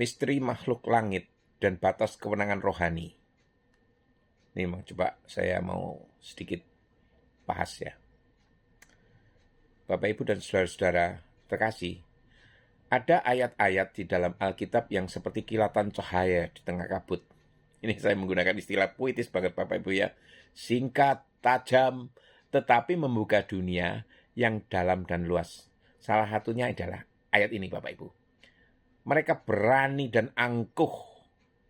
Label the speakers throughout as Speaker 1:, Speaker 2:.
Speaker 1: misteri makhluk langit dan batas kewenangan rohani. Ini coba saya mau sedikit bahas ya. Bapak, Ibu, dan saudara-saudara terkasih, ada ayat-ayat di dalam Alkitab yang seperti kilatan cahaya di tengah kabut. Ini saya menggunakan istilah puitis banget Bapak Ibu ya. Singkat, tajam, tetapi membuka dunia yang dalam dan luas. Salah satunya adalah ayat ini Bapak Ibu. Mereka berani dan angkuh,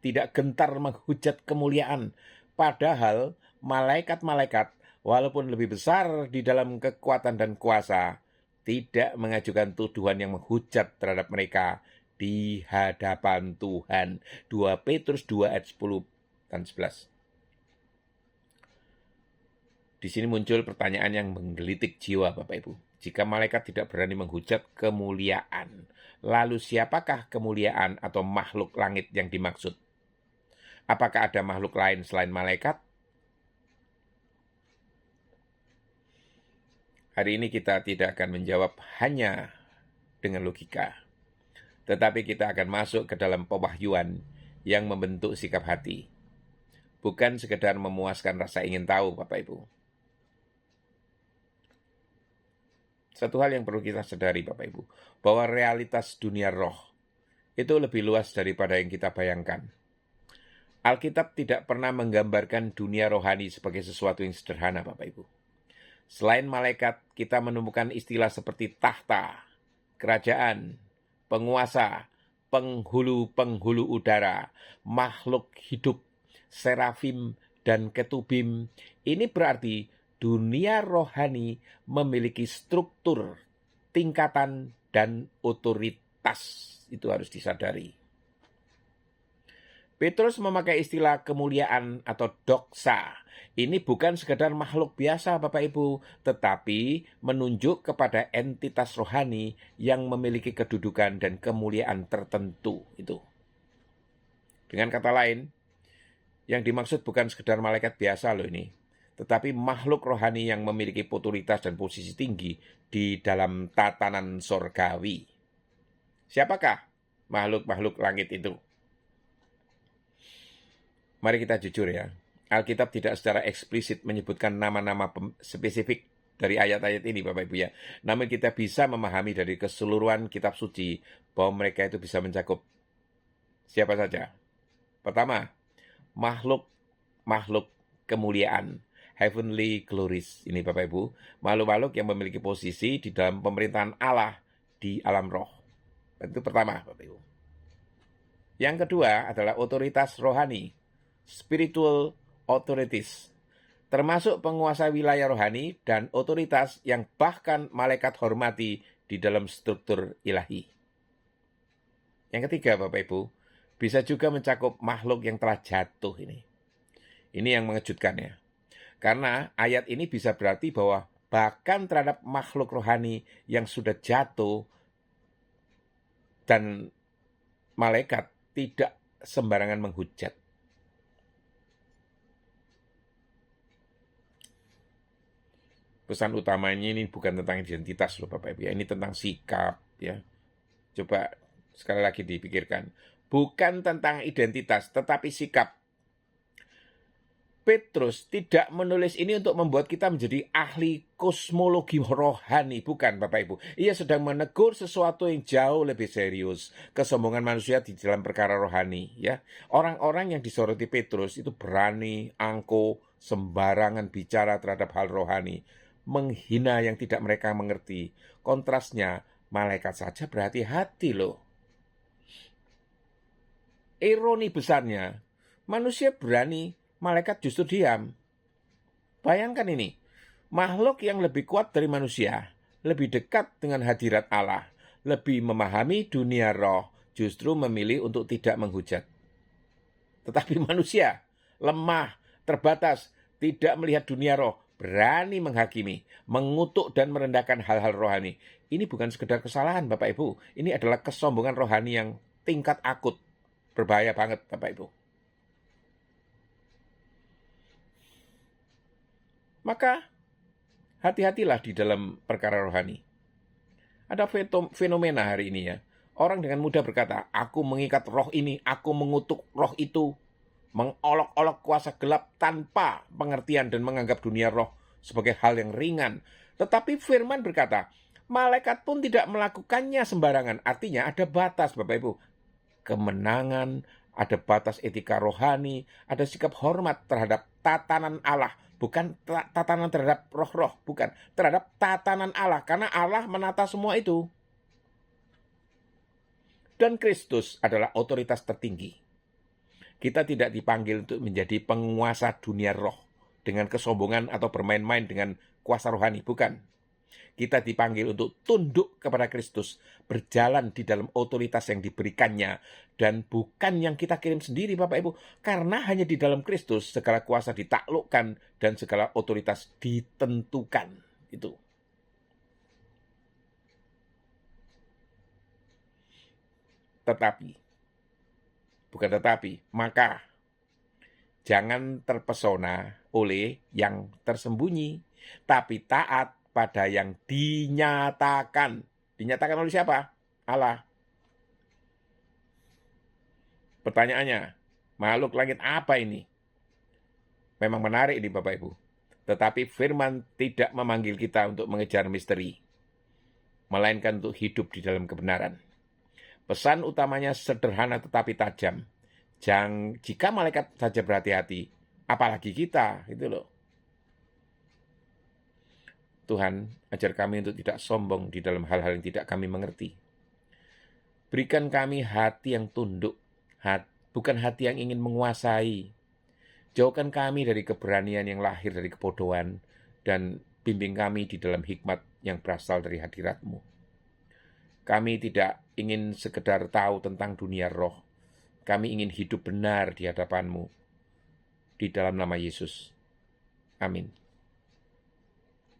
Speaker 1: tidak gentar menghujat kemuliaan. Padahal malaikat-malaikat walaupun lebih besar di dalam kekuatan dan kuasa, tidak mengajukan tuduhan yang menghujat terhadap mereka di hadapan Tuhan. 2 Petrus 2 ayat 10 dan 11. Di sini muncul pertanyaan yang menggelitik jiwa Bapak Ibu. Jika malaikat tidak berani menghujat kemuliaan, lalu siapakah kemuliaan atau makhluk langit yang dimaksud? Apakah ada makhluk lain selain malaikat? Hari ini kita tidak akan menjawab hanya dengan logika, tetapi kita akan masuk ke dalam pewahyuan yang membentuk sikap hati. Bukan sekedar memuaskan rasa ingin tahu, Bapak Ibu. Satu hal yang perlu kita sadari, Bapak Ibu, bahwa realitas dunia roh itu lebih luas daripada yang kita bayangkan. Alkitab tidak pernah menggambarkan dunia rohani sebagai sesuatu yang sederhana, Bapak Ibu. Selain malaikat, kita menemukan istilah seperti tahta, kerajaan, penguasa, penghulu-penghulu udara, makhluk hidup, serafim, dan ketubim. Ini berarti dunia rohani memiliki struktur, tingkatan, dan otoritas. Itu harus disadari. Petrus memakai istilah kemuliaan atau doksa. Ini bukan sekedar makhluk biasa Bapak Ibu, tetapi menunjuk kepada entitas rohani yang memiliki kedudukan dan kemuliaan tertentu. Itu. Dengan kata lain, yang dimaksud bukan sekedar malaikat biasa loh ini, tetapi makhluk rohani yang memiliki otoritas dan posisi tinggi di dalam tatanan sorgawi. Siapakah makhluk-makhluk langit itu? Mari kita jujur ya, Alkitab tidak secara eksplisit menyebutkan nama-nama spesifik dari ayat-ayat ini Bapak Ibu ya. Namun kita bisa memahami dari keseluruhan kitab suci bahwa mereka itu bisa mencakup siapa saja. Pertama, makhluk kemuliaan, heavenly glories. Ini Bapak Ibu, makhluk-makhluk yang memiliki posisi di dalam pemerintahan Allah di alam roh. Itu pertama Bapak Ibu. Yang kedua adalah otoritas rohani, spiritual authorities, termasuk penguasa wilayah rohani dan otoritas yang bahkan malaikat hormati di dalam struktur ilahi. Yang ketiga Bapak Ibu, bisa juga mencakup makhluk yang telah jatuh ini. Ini yang mengejutkan ya. Karena ayat ini bisa berarti bahwa bahkan terhadap makhluk rohani yang sudah jatuh dan malaikat tidak sembarangan menghujat. Pesan utamanya ini bukan tentang identitas loh Bapak Ibu ya. Ini tentang sikap ya. Coba sekali lagi dipikirkan. Bukan tentang identitas tetapi sikap. Petrus tidak menulis ini untuk membuat kita menjadi ahli kosmologi rohani. Bukan Bapak Ibu. Ia sedang menegur sesuatu yang jauh lebih serius. Kesombongan manusia di dalam perkara rohani. Ya, orang-orang yang disoroti Petrus itu berani, angkuh, sembarangan bicara terhadap hal rohani. Menghina yang tidak mereka mengerti. Kontrasnya, malaikat saja berhati-hati loh. Ironi besarnya, manusia berani, malaikat justru diam. Bayangkan ini, makhluk yang lebih kuat dari manusia, lebih dekat dengan hadirat Allah, lebih memahami dunia roh, justru memilih untuk tidak menghujat. Tetapi manusia lemah, terbatas, tidak melihat dunia roh, berani menghakimi, mengutuk dan merendahkan hal-hal rohani. Ini bukan sekedar kesalahan Bapak Ibu, ini adalah kesombongan rohani yang tingkat akut. Berbahaya banget Bapak Ibu. Maka hati-hatilah di dalam perkara rohani. Ada fenomena hari ini ya. Orang dengan mudah berkata, aku mengikat roh ini, aku mengutuk roh itu, mengolok-olok kuasa gelap tanpa pengertian dan menganggap dunia roh sebagai hal yang ringan. Tetapi firman berkata, malaikat pun tidak melakukannya sembarangan. Artinya ada batas, Bapak Ibu. Kemenangan, ada batas etika rohani, ada sikap hormat terhadap tatanan Allah. Bukan tatanan terhadap roh-roh, bukan. Terhadap tatanan Allah, karena Allah menata semua itu. Dan Kristus adalah otoritas tertinggi. Kita tidak dipanggil untuk menjadi penguasa dunia roh dengan kesombongan atau bermain-main dengan kuasa rohani, bukan. Kita dipanggil untuk tunduk kepada Kristus, berjalan di dalam otoritas yang diberikannya, dan bukan yang kita kirim sendiri, Bapak Ibu. Karena hanya di dalam Kristus segala kuasa ditaklukkan dan segala otoritas ditentukan. Itu. Maka jangan terpesona oleh yang tersembunyi, tapi taat pada yang dinyatakan. Dinyatakan oleh siapa? Allah. Pertanyaannya, makhluk langit apa ini? Memang menarik ini Bapak Ibu. Tetapi firman tidak memanggil kita untuk mengejar misteri, melainkan untuk hidup di dalam kebenaran. Pesan utamanya sederhana tetapi tajam. Jika malaikat saja berhati-hati, apalagi kita, itu loh. Tuhan, ajar kami untuk tidak sombong di dalam hal-hal yang tidak kami mengerti. Berikan kami hati yang tunduk, bukan hati yang ingin menguasai. Jauhkan kami dari keberanian yang lahir dari kebodohan, dan bimbing kami di dalam hikmat yang berasal dari hadirat-Mu. Kami tidak ingin sekedar tahu tentang dunia roh. Kami ingin hidup benar di hadapan-Mu. Di dalam nama Yesus. Amin.